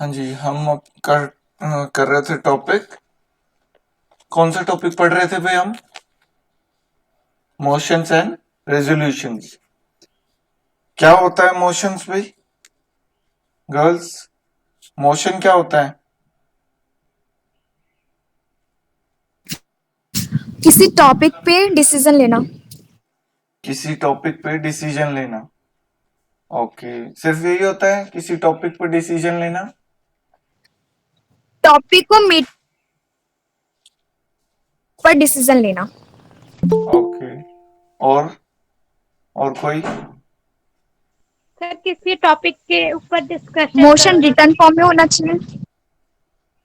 हाँ जी, हम अब कर रहे थे टॉपिक। कौन सा टॉपिक पढ़ रहे थे भाई हम? Motions and resolutions. क्या होता है मोशंस भाई? गर्ल्स, मोशन क्या होता है? किसी टॉपिक पे डिसीजन लेना। किसी टॉपिक पे डिसीजन लेना। ओके, सिर्फ यही होता है, किसी टॉपिक पे डिसीजन लेना? टॉपिक को मीट पर डिसीजन लेना। ओके, और और कोई? सर किसी टॉपिक के ऊपर डिस्कशन मोशन करना। रिटर्न फॉर्म में होना चाहिए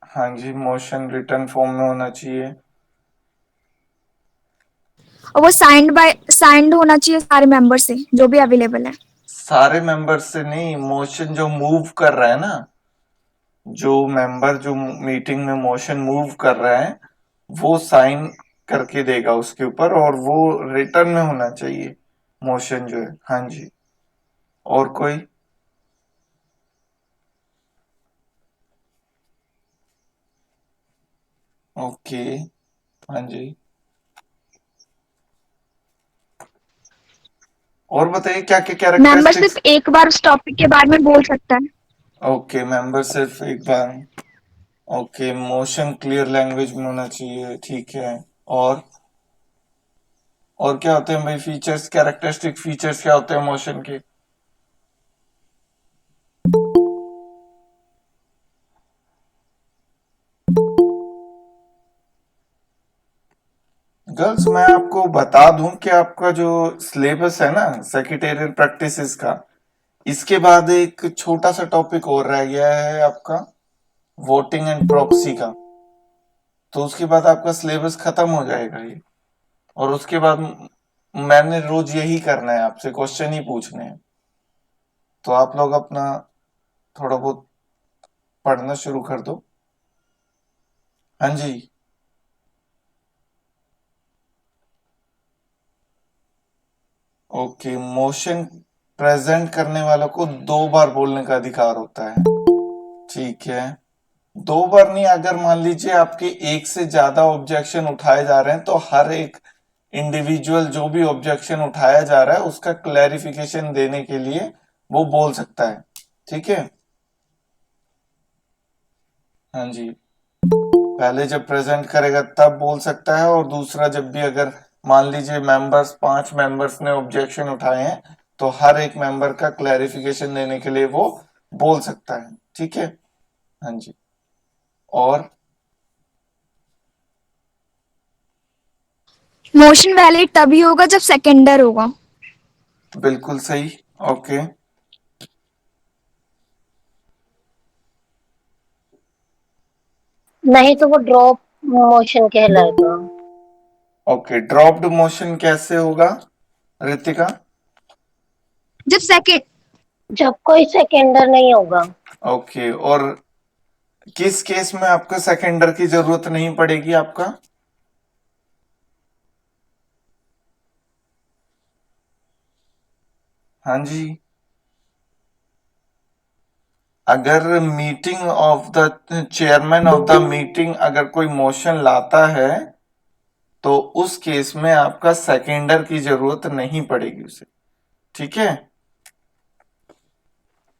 हाँ जी, मोशन रिटर्न फॉर्म में होना चाहिए। और वो साइंड होना चाहिए सारे मेंबर से जो भी अवेलेबल है। सारे मेंबर से नहीं, मोशन जो मूव कर रहा है ना, जो मेंबर जो मीटिंग में मोशन मूव कर रहा है वो साइन करके देगा उसके ऊपर, और वो रिटर्न में होना चाहिए मोशन जो है। हाँ जी, और कोई? ओके, हाँ जी, और बताइए क्या क्या मेंबर कैरेक्टरिस्टिक्स? सिर्फ एक बार उस टॉपिक के बारे में बोल सकता है। ओके, मेंबर सिर्फ एक बार। ओके, मोशन क्लियर लैंग्वेज में होना चाहिए, ठीक है। और क्या होते हैं भाई फीचर्स, कैरेक्टरिस्टिक फीचर्स क्या होते हैं मोशन के? गर्ल्स, मैं आपको बता दूं कि आपका जो सिलेबस है ना सेक्रेटेरियल प्रैक्टिसेस का, इसके बाद एक छोटा सा टॉपिक और रह गया है आपका, वोटिंग एंड प्रॉक्सी का। तो उसके बाद आपका सिलेबस खत्म हो जाएगा ये। और उसके बाद मैंने रोज यही करना है, आपसे क्वेश्चन ही पूछने हैं। तो आप लोग अपना थोड़ा बहुत पढ़ना शुरू कर दो। हाँ जी। ओके, मोशन प्रेजेंट करने वालों को 2 बार बोलने का अधिकार होता है, ठीक है। 2 बार नहीं, अगर मान लीजिए आपके एक से ज्यादा ऑब्जेक्शन उठाए जा रहे हैं तो हर एक इंडिविजुअल जो भी ऑब्जेक्शन उठाया जा रहा है उसका क्लैरिफिकेशन देने के लिए वो बोल सकता है, ठीक है। हाँ जी, पहले जब प्रेजेंट करेगा तब बोल सकता है, और दूसरा जब भी अगर मान लीजिए 5 मेंबर्स ने ऑब्जेक्शन उठाए हैं तो हर एक मेंबर का क्लैरिफिकेशन देने के लिए वो बोल सकता है, ठीक है। हाँ जी, और मोशन वैलिड तभी होगा जब सेकेंडर होगा। बिल्कुल सही। ओके, नहीं तो वो ड्रॉप मोशन कहलाएगा। ओके, ड्रॉप्ड मोशन कैसे होगा रितिका? जब सेकेंड जब कोई सेकेंडर नहीं होगा। ओके, और किस केस में आपको सेकेंडर की जरूरत नहीं पड़ेगी आपका? हाँ जी, अगर meeting of the chairman of the meeting अगर कोई मोशन लाता है तो उस केस में आपका सेकेंडर की जरूरत नहीं पड़ेगी उसे, ठीक है।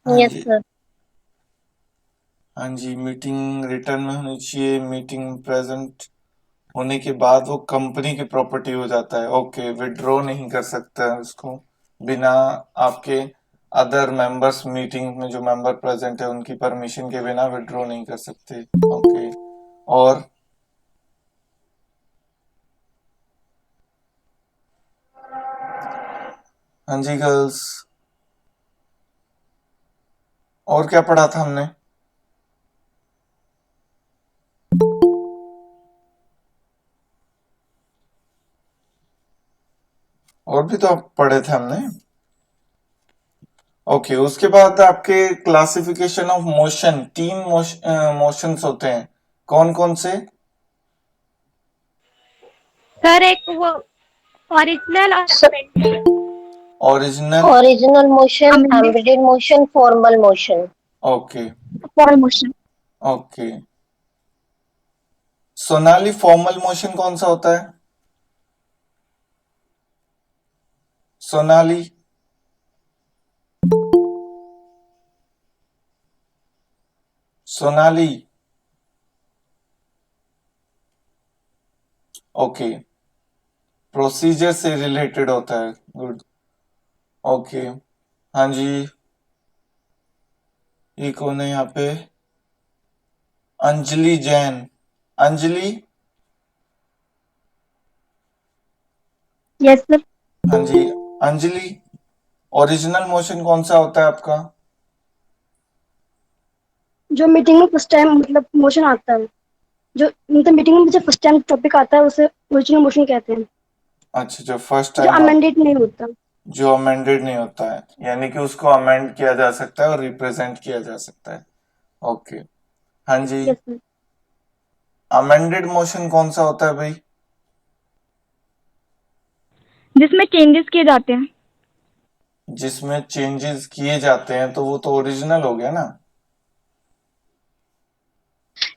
हाँ यस जी, सर। हाँ जी, मीटिंग रिटर्न में होनी चाहिए, मीटिंग प्रेजेंट होने के बाद वो कंपनी की प्रॉपर्टी हो जाता है। ओके, विड्रॉ नहीं कर सकता है उसको बिना आपके अदर मेंबर्स, मीटिंग में जो मेंबर प्रेजेंट है उनकी परमिशन के बिना विड्रॉ नहीं कर सकते। ओके, और हाँ जी गर्ल्स, और क्या पढ़ा था हमने? और भी तो आप पढ़े थे हमने। ओके, उसके बाद आपके क्लासिफिकेशन ऑफ मोशन, 3 मोशंस होते हैं, कौन कौन से? सर एक वो ओरिजिनल और amended. Original. Original motion, amended amended motion, formal motion. Okay, formal motion. Okay. Sonali, formal motion कौन सा होता है? सोनाली, सोनाली। ओके, प्रोसीजर से रिलेटेड होता है। गुड। ओके। हाँ जी, ये कौन है यहाँ पे? अंजलि जैन। अंजलि। Yes sir. हाँ जी, अंजलि, ओरिजिनल मोशन कौन सा होता है आपका? जो मीटिंग में फर्स्ट टाइम मतलब मोशन आता है, जो मतलब मीटिंग में जो फर्स्ट टाइम टॉपिक आता है उसे ओरिजिनल मोशन कहते हैं, अच्छा, जो फर्स्ट जो टाइम अमेंडेड नहीं होता। जो अमेंडेड नहीं होता है, यानी कि उसको अमेंड किया जा सकता है और रिप्रेजेंट किया जा सकता है। ओके। हाँ जी, यस सर। अमेंडेड मोशन कौन सा होता है भाई? जिसमें चेंजेस किए जाते हैं। जिसमें चेंजेस किए जाते हैं, तो वो तो ओरिजिनल हो गया ना।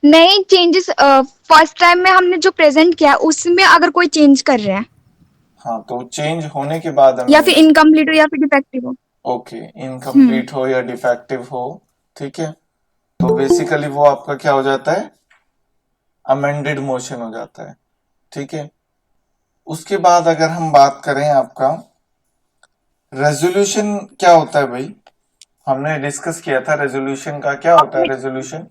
नहीं, चेंजेस फर्स्ट टाइम में हमने जो प्रेजेंट किया उसमें अगर कोई चेंज कर रहे हैं हाँ, तो चेंज होने के बाद या फिर अमेंड। इनकम्प्लीट हो या फिर डिफेक्टिव हो। ओके, इनकम्प्लीट हो या डिफेक्टिव हो, ठीक है, तो बेसिकली वो आपका क्या हो जाता है? अमेंडेड मोशन हो जाता है। ठीक है। उसके बाद अगर हम बात करें आपका रेजोल्यूशन, क्या होता है भाई? हमने डिस्कस किया था रेजोल्यूशन का, क्या होता है रेजोल्यूशन?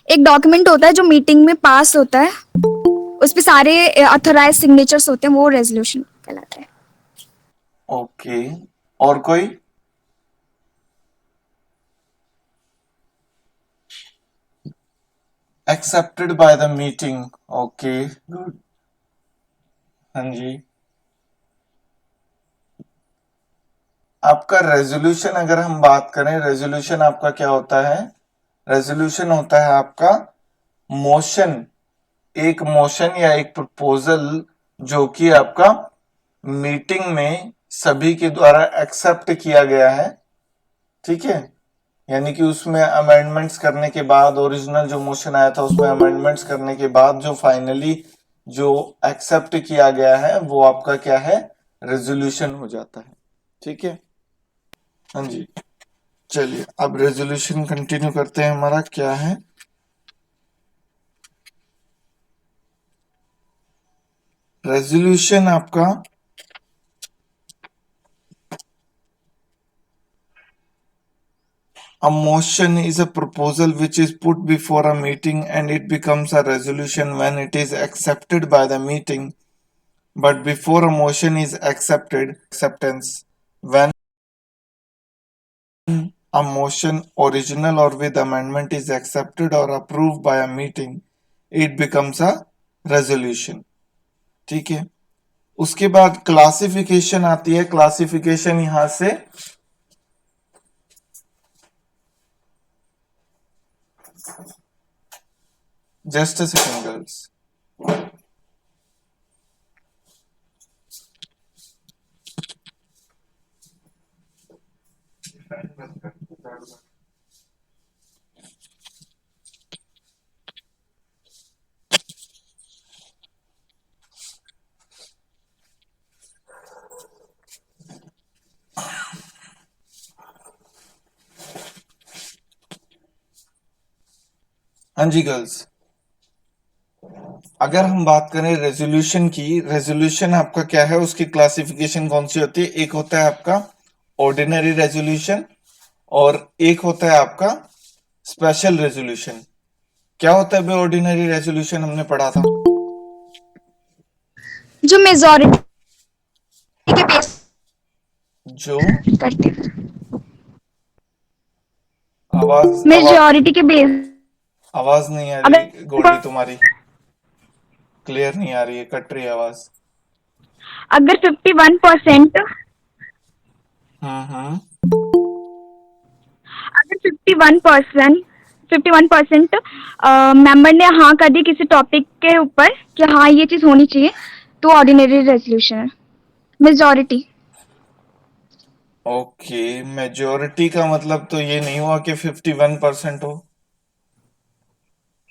एक डॉक्यूमेंट होता है जो मीटिंग में पास होता है, उस पे सारे ऑथराइज सिग्नेचर्स होते हैं, वो रेजोल्यूशन कहलाता है। ओके। और कोई? Accepted by the meeting. Okay, good. हाँ जी। आपका रेजोल्यूशन, अगर हम बात करें, रेजोल्यूशन आपका क्या होता है? रेजोल्यूशन होता है आपका मोशन, एक मोशन या एक प्रपोजल जो कि आपका मीटिंग में सभी के द्वारा एक्सेप्ट किया गया है। ठीक है, यानी कि उसमें अमेंडमेंट्स करने के बाद, ओरिजिनल जो मोशन आया था उसमें अमेंडमेंट्स करने के बाद जो फाइनली जो एक्सेप्ट किया गया है, वो आपका क्या है? रेजोल्यूशन हो जाता है। ठीक है। हाँ जी, चलिए अब रेजोल्यूशन कंटिन्यू करते हैं। हमारा क्या है? रेजोल्यूशन आपका a motion is a proposal which is put before a meeting and it becomes a resolution when it is accepted by the meeting. But before a motion is accepted, acceptance, when a motion original or with amendment is accepted or approved by a meeting, it becomes a resolution. ठीक है। उसके बाद classification आती है। Classification यहां से just a second girls. हाँ जी girls, अगर हम बात करें रेजोल्यूशन की, रेजोल्यूशन आपका क्या है, उसकी क्लासिफिकेशन कौन सी होती है? एक होता है आपका ऑर्डिनरी रेजोल्यूशन और एक होता है आपका स्पेशल रेजोल्यूशन। क्या होता है भाई ऑर्डिनरी रेजोल्यूशन? हमने पढ़ा था जो मेजॉरिटी के बेस जो करते हैं, आवाज मेजॉरिटी के बेस। आवाज नहीं आ अगर रही गोल्डी, तुम्हारी क्लियर नहीं आ रही है, कट रही है आवाज। अगर 51% हम्म। अगर 51% मेंबर ने हाँ कर दी किसी टॉपिक के ऊपर कि हाँ ये चीज होनी चाहिए, तो ऑर्डिनरी रेजोल्यूशन है। मेजॉरिटी ओके, मेजोरिटी का मतलब तो ये नहीं हुआ कि 51% हो।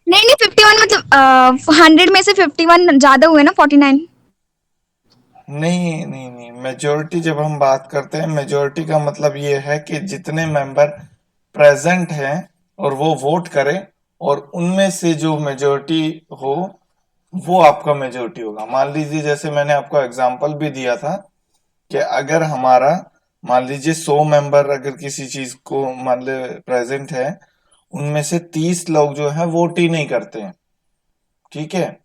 नहीं नहीं, 51 मतलब 100 में से 51 ज्यादा हुए ना, 49। नहीं नहीं नहीं, मेजोरिटी जब हम बात करते हैं, मेजोरिटी का मतलब ये है कि जितने मेंबर प्रेजेंट हैं और वो वोट करें, और उनमें से जो मेजोरिटी हो वो आपका मेजोरिटी होगा। मान लीजिए जैसे मैंने आपको एग्जांपल भी दिया था कि अगर हमारा, मान लीजिए 100 मेंबर अगर किसी चीज को मान ले प्रेजेंट है, उनमें से 30 लोग जो है वोट ही नहीं करते हैं, ठीक है,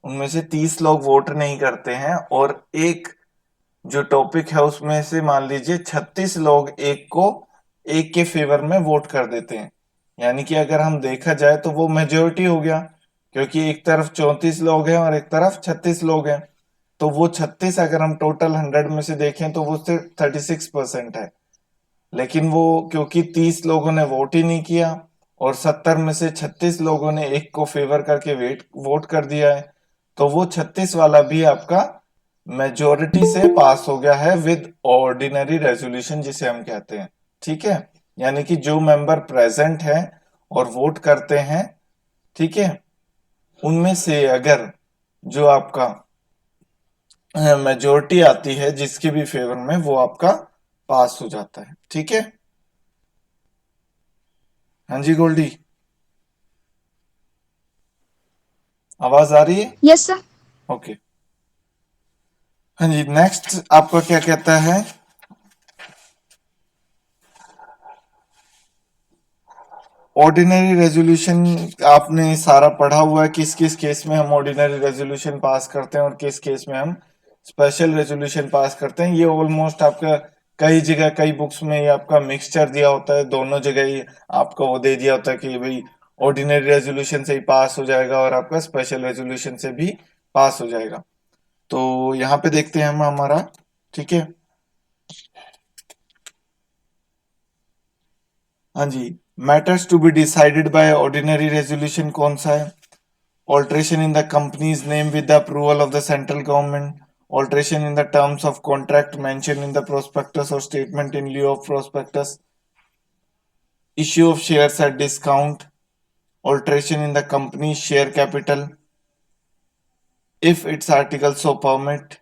उनमें से 30 लोग वोट नहीं करते हैं, और एक जो टॉपिक है उसमें से मान लीजिए 36 लोग एक के फेवर में वोट कर देते हैं, यानी कि अगर हम देखा जाए तो वो मेजोरिटी हो गया, क्योंकि एक तरफ 34 लोग हैं और एक तरफ 36 लोग हैं। तो वो 36 अगर हम टोटल 100 में से देखें तो वो सिर्फ 36% है। लेकिन वो क्योंकि 30 लोगों ने वोट ही नहीं किया और 70 में से 36 लोगों ने एक को फेवर करके वोट कर दिया है, तो वो 36 वाला भी आपका मेजोरिटी से पास हो गया है विद ऑर्डिनरी रेजोल्यूशन जिसे हम कहते हैं, ठीक है। यानी कि जो मेंबर प्रेजेंट है और वोट करते हैं, ठीक है, उनमें से अगर जो आपका मेजोरिटी आती है जिसके भी फेवर में, वो आपका पास हो जाता है, ठीक है। हाँ जी गोल्डी, आवाज आ रही है? Yes sir. ओके। हाँ जी, नेक्स्ट आपका क्या कहता है? ऑर्डिनरी रेजोल्यूशन आपने सारा पढ़ा हुआ है, किस किस केस में हम ऑर्डिनरी रेजोल्यूशन पास करते हैं और किस केस में हम स्पेशल रेजोल्यूशन पास करते हैं। ये ऑलमोस्ट आपका कई जगह कई बुक्स में ये आपका मिक्सचर दिया होता है, दोनों जगह ही आपको वो दे दिया होता है कि भाई ऑर्डिनरी रेजोल्यूशन से ही पास हो जाएगा और आपका स्पेशल रेजोल्यूशन से भी पास हो जाएगा। तो यहाँ पे देखते हैं हम हमारा, ठीक है। हाँ जी, matters to be decided by ordinary resolution कौन सा है? Alteration in the company's name with the approval of the central government, alteration in the terms of contract mentioned in the prospectus or statement in lieu of prospectus, issue of shares at discount, alteration in the company's share capital, if its articles so permit,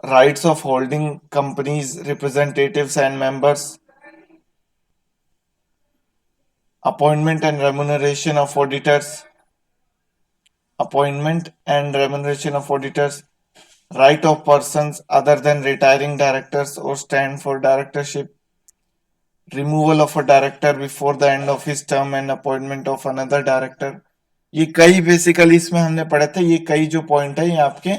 rights of holding companies, representatives and members, appointment and remuneration of auditors, appointment and remuneration of auditors, right of persons other than retiring directors or stand for directorship, removal of a director before the end of his term and appointment of another director। ये कई basically इसमें हमने पढ़े थे, ये कई जो point है ये आपके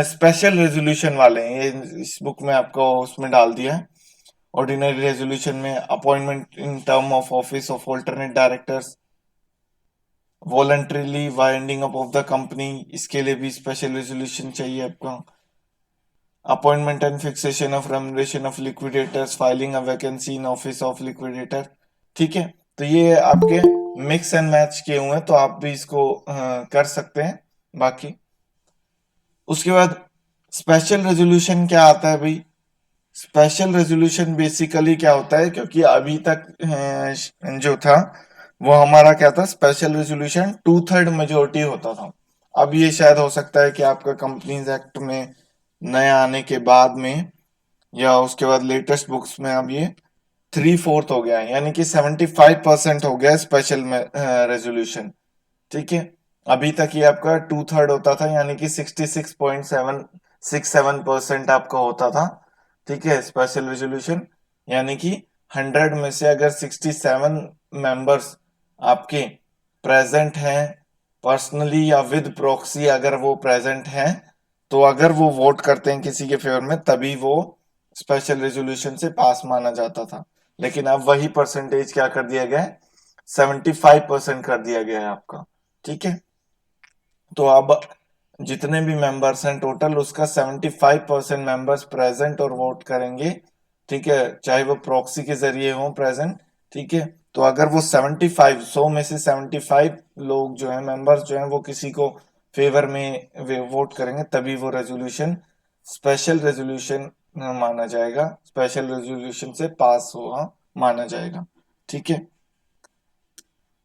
स्पेशल रेजोल्यूशन वाले हैं, ये इस बुक में आपको उसमें डाल दिया है। ऑर्डिनरी रेजोल्यूशन में appointment in term of office of alternate directors, voluntarily winding up of the company, इसके लिए भी स्पेशल रेजोल्यूशन चाहिए आपका। Appointment and fixation of remuneration of liquidators, filing a vacancy in office of liquidator, ठीक है। तो ये आपके मिक्स एंड मैच किए हुए हैं, तो आप भी इसको कर सकते हैं। बाकी उसके बाद स्पेशल रेजोल्यूशन क्या आता है भाई? स्पेशल रेजोल्यूशन बेसिकली क्या होता है, क्योंकि अभी तक जो था वो हमारा क्या था, स्पेशल रेजोल्यूशन 2/3 मेजोरिटी होता था। अब ये शायद हो सकता है कि आपका कंपनीज एक्ट में नया आने के बाद में या उसके बाद लेटेस्ट बुक्स में अब ये 3/4 हो गया है, यानी कि 75% हो गया स्पेशल में रेजोल्यूशन, ठीक है। अभी तक ये आपका 2/3 होता था, यानी कि 66.767% आपका होता था, ठीक है, स्पेशल रेजोल्यूशन। यानी कि 100 में से अगर 67 मेंबर्स आपके प्रेजेंट हैं पर्सनली या विद प्रॉक्सी, अगर वो प्रेजेंट हैं, तो अगर वो वोट करते हैं किसी के फेवर में तभी वो स्पेशल रेजोल्यूशन से पास माना जाता था। लेकिन अब वही परसेंटेज क्या कर दिया गया है, 75% कर दिया गया है आपका, ठीक है। तो अब जितने भी मेंबर्स हैं टोटल, उसका 75% मेंबर्स प्रेजेंट और वोट करेंगे, ठीक है, चाहे वो प्रॉक्सी के जरिए हो प्रेजेंट, ठीक है। तो अगर वो 75 100 में से 75 लोग जो है मेंबर्स जो है वो किसी को फेवर में वे वोट करेंगे, तभी वो रेजोल्यूशन स्पेशल रेजोल्यूशन माना जाएगा, स्पेशल रेजोल्यूशन से पास हुआ माना जाएगा। ठीक है।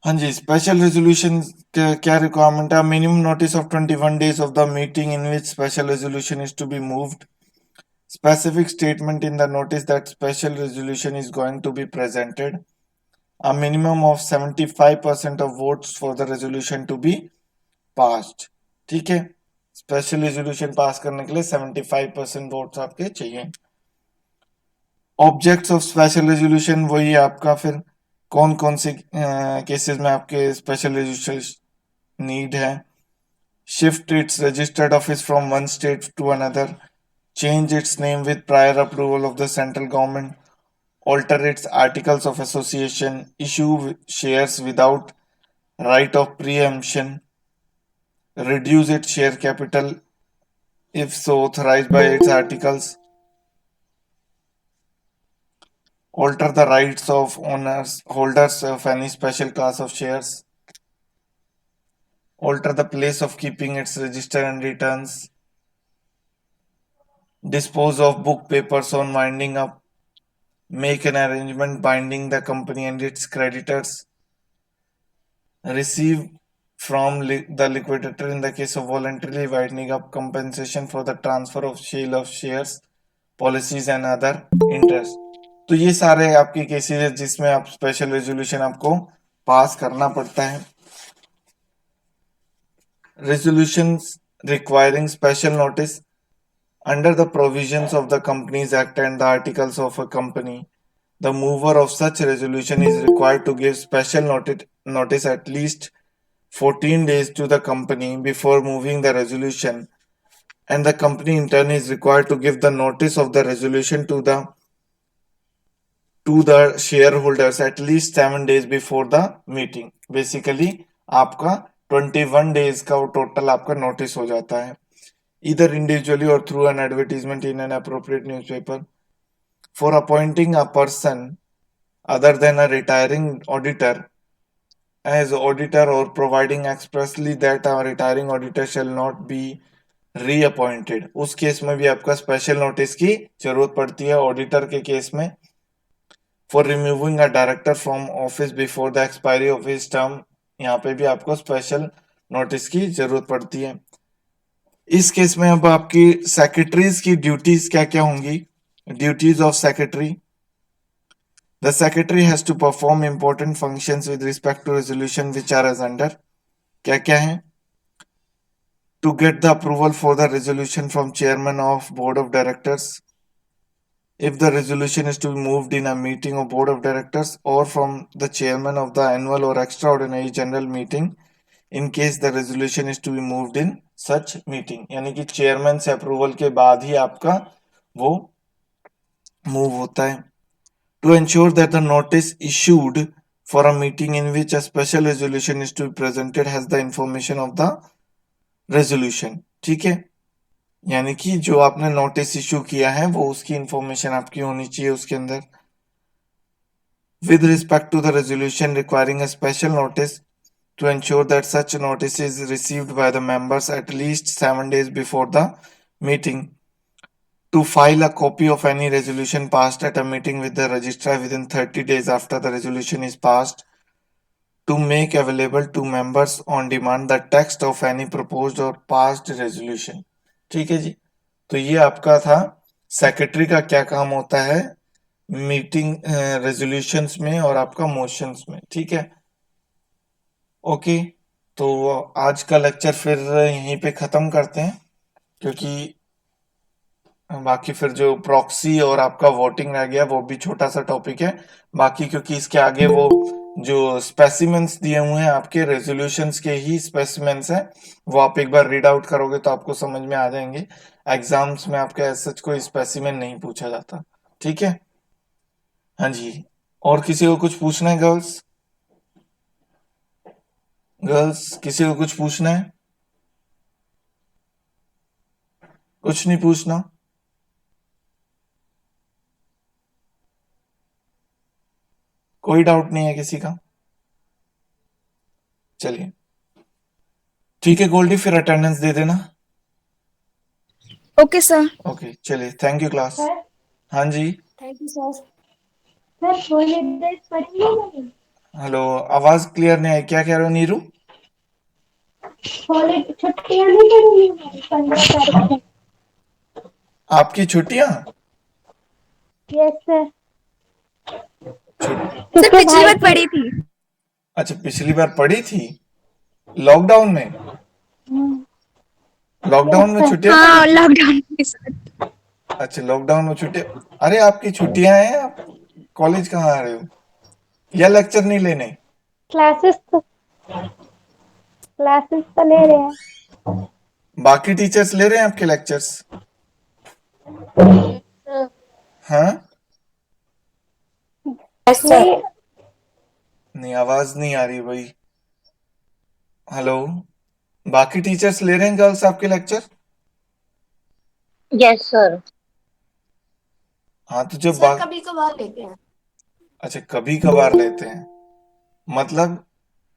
हाँ जी, स्पेशल रेजोल्यूशन क्या रिक्वायरमेंट है? Minimum notice of 21 days of the meeting in which special resolution is to be moved, specific statement in the notice that special resolution is going to be presented, a minimum of 75% of votes for the resolution to be passed। ठीक है, special resolution pass करने के लिए 75% votes आपके चाहिए। Objects of special resolution वही आपका फिर कौन कौन से केसेस में आपके स्पेशल रेजोल्यूशन नीड है? Shift its registered office from one state to another, change its name with prior approval of the central government, alter its articles of association, issue shares without right of preemption, reduce its share capital if so authorized by its articles, alter the rights of holders of any special class of shares, alter the place of keeping its register and returns, dispose of book papers on winding up, make an arrangement binding the company and its creditors, receive from the liquidator in the case of voluntarily winding up compensation for the transfer of sale of shares, policies and other interest। तो ये सारे आपके cases है जिसमें आप special resolution आपको पास करना पड़ता है। Resolutions requiring special notice under the provisions of the Companies Act and the articles of a company, the mover of such resolution is required to give special notice at least 14 days to the company before moving the resolution, and the company in turn is required to give the notice of the resolution to the shareholders at least 7 days before the meeting। Basically आपका 21 days का total आपका notice हो जाता है, either individually or through an advertisement in an appropriate newspaper, for appointing a person other than a retiring auditor as auditor or providing expressly that a retiring auditor shall not be reappointed। उस case में भी आपका special notice की जरूरत पड़ती है auditor के case में। For removing a director from office before the expiry of his term, यहाँ पे भी आपको स्पेशल नोटिस की जरूरत पड़ती है। इस केस में अब आपकी सेक्रेटरीज की ड्यूटीज क्या क्या होंगी? Duties of secretary, the secretary has to perform important functions with respect to resolution which are as under. क्या क्या है? To get the approval for the resolution from chairman of board of directors, if the resolution is to be moved in a meeting of board of directors, or from the chairman of the annual or extraordinary general meeting in case the resolution is to be moved in such meeting। यानी कि chairman से approval के बाद ही आपका वो move होता है। To ensure that the notice issued for a meeting in which a special resolution is to be presented has the information of the resolution। ठीक है, यानी कि जो आपने नोटिस इशू किया है वो उसकी इंफॉर्मेशन आपकी होनी चाहिए उसके अंदर। With respect to the resolution requiring a special notice, to ensure that such notice is received by the members at least 7 days before the meeting, to file a copy of any resolution passed at a meeting with the registrar within 30 days after the resolution is passed, to make available to members on demand the text of any proposed or passed resolution। ठीक है जी, तो ये आपका था secretary का क्या काम होता है मीटिंग रेजोल्यूशंस में और आपका मोशंस में। ठीक है, ओके, तो आज का लेक्चर फिर यहीं पे खत्म करते हैं, क्योंकि बाकी फिर जो प्रॉक्सी और आपका वोटिंग रह गया वो भी छोटा सा टॉपिक है। बाकी क्योंकि इसके आगे वो जो स्पेसिमेंस दिए हुए हैं आपके रेजोल्यूशंस के ही स्पेसिमेंस हैं, वो आप एक बार रीड आउट करोगे तो आपको समझ में आ जाएंगे। एग्जाम्स में आपके सच कोई स्पेसिमेन नहीं पूछा जाता। ठीक है, हाँ जी, और किसी को कुछ पूछना है? गर्ल्स किसी को कुछ पूछना है? कुछ नहीं पूछना? कोई डाउट नहीं है किसी का? चलिए ठीक है गोल्डी, फिर अटेंडेंस दे देना। Okay sir. ओके चलिए, थैंक यू क्लास। सर हाँ जी, thank you sir. Sir holidays पढ़ेंगे? हेलो, आवाज क्लियर नहीं आई, क्या कह रहे हो नीरू? हॉलीडे छुट्टियां नहीं पड़ेंगी हमारी 15 तारीख से? आपकी छुट्टियां? Yes sir. छुट सर क्योंकि पिछली भाई बार की पढ़ी थी। अच्छा, पिछली बार पड़ी थी लॉकडाउन में? लॉकडाउन यस में सर। छुट्टियां पड़ी हाँ थी? लॉकडाउन के साथ। अच्छा, लॉकडाउन में छुट्टियां। अरे आपकी छुट्टियां हैं, आप कॉलेज कहाँ आ रहे हो या लेक्चर नहीं लेने? क्लासेस तो ले रहे हैं। बाकी टीचर्स ले रहे हैं आपके लेक्चर्स? हाँ, नहीं नहीं आवाज नहीं आ रही भाई। हेलो, बाकी टीचर्स ले रहे हैं गर्ल्स आपके लेक्चर? Yes sir. हाँ तो जब सर कभी कभार लेते हैं। अच्छा, कभी कभार लेते हैं, मतलब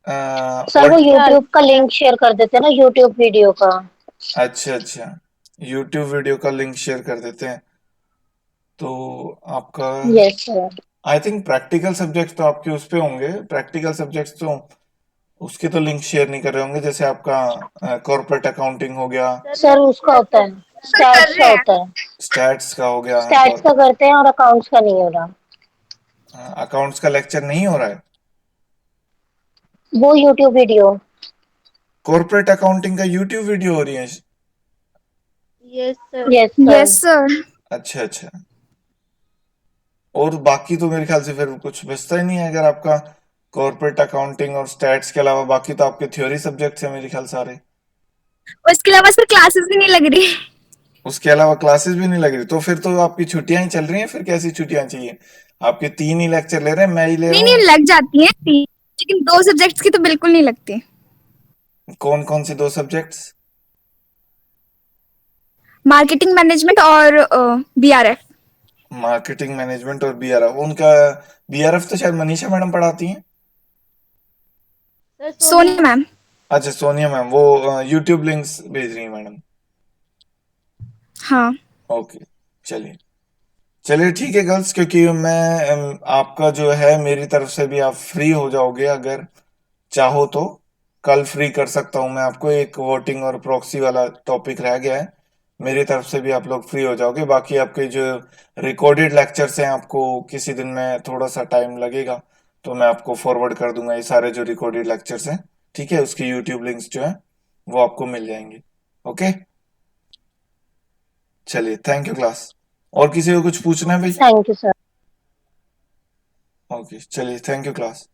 सर वो व्हाट? यूट्यूब का लिंक शेयर कर देते हैं ना, यूट्यूब वीडियो का। अच्छा अच्छा, यूट्यूब वीडियो का लिंक शेयर कर देते हैं तो आपका, yes sir. I think practical subjects तो आपके उस पे होंगे, प्रैक्टिकल सब्जेक्ट्स तो उसके तो लिंक शेयर नहीं कर रहे होंगे, जैसे आपका कॉर्पोरेट अकाउंटिंग हो गया, सर उसका होता है, सर कर स्टैट्स का रहे हैं। होता है। स्टैट्स का हो गया, स्टैट्स का करते हैं और अकाउंट्स का नहीं हो रहा। अकाउंट्स का लेक्चर नहीं हो रहा है। वो यूट्यूब वीडियो। कॉर्पोरेट अकाउंटिंग का यूट्यूब वीडियो हो रही है? Yes sir. Yes sir. Yes sir. अच्छा अच्छा, और बाकी तो मेरे ख्याल से फिर कुछ बचता ही नहीं है, अगर आपका कॉर्पोरेट अकाउंटिंग और स्टैट्स के अलावा बाकी तो आपके थ्योरी सब्जेक्ट्स हैं मेरे ख्याल सारे। उसके अलावा सर क्लासेस भी नहीं लग रही। उसके अलावा क्लासेस भी नहीं लग रही, तो फिर तो आपकी छुट्टियां ही चल रही हैं, फिर कैसी छुट्टियां चाहिए? आपके 3 ही लेक्चर ले रहे हैं, मैं ही ले नहीं रहा नहीं हूँ। लग जाती है, लेकिन दो सब्जेक्ट्स की तो बिल्कुल नहीं लगती। कौन कौन से 2 सब्जेक्ट्स? मार्केटिंग मैनेजमेंट और बीआरएफ। मार्केटिंग मैनेजमेंट और बीआरएफ, उनका बीआरएफ तो शायद मनीषा मैडम पढ़ाती हैं। Sir Sonia ma'am. अच्छा, सोनिया मैम, वो यूट्यूब लिंक्स भेज रही हैं मैडम। हाँ। ओके, चलिए चलिए ठीक है गर्ल्स, क्योंकि मैं आपका जो है मेरी तरफ से भी आप फ्री हो जाओगे, अगर चाहो तो कल फ्री कर सकता हूं मैं आपको, एक वोटिंग और प्रॉक्सी वाला टॉपिक रह गया है, मेरी तरफ से भी आप लोग फ्री हो जाओगे। बाकी आपके जो रिकॉर्डेड लेक्चर्स हैं, आपको किसी दिन में थोड़ा सा टाइम लगेगा तो मैं आपको फॉरवर्ड कर दूंगा ये सारे जो रिकॉर्डेड लेक्चर्स हैं, ठीक है, उसकी यूट्यूब लिंक्स जो है वो आपको मिल जाएंगे। ओके, चलिए थैंक यू क्लास। और किसी को कुछ पूछना है भाई? Thank you sir. ओके चलिए, थैंक यू क्लास।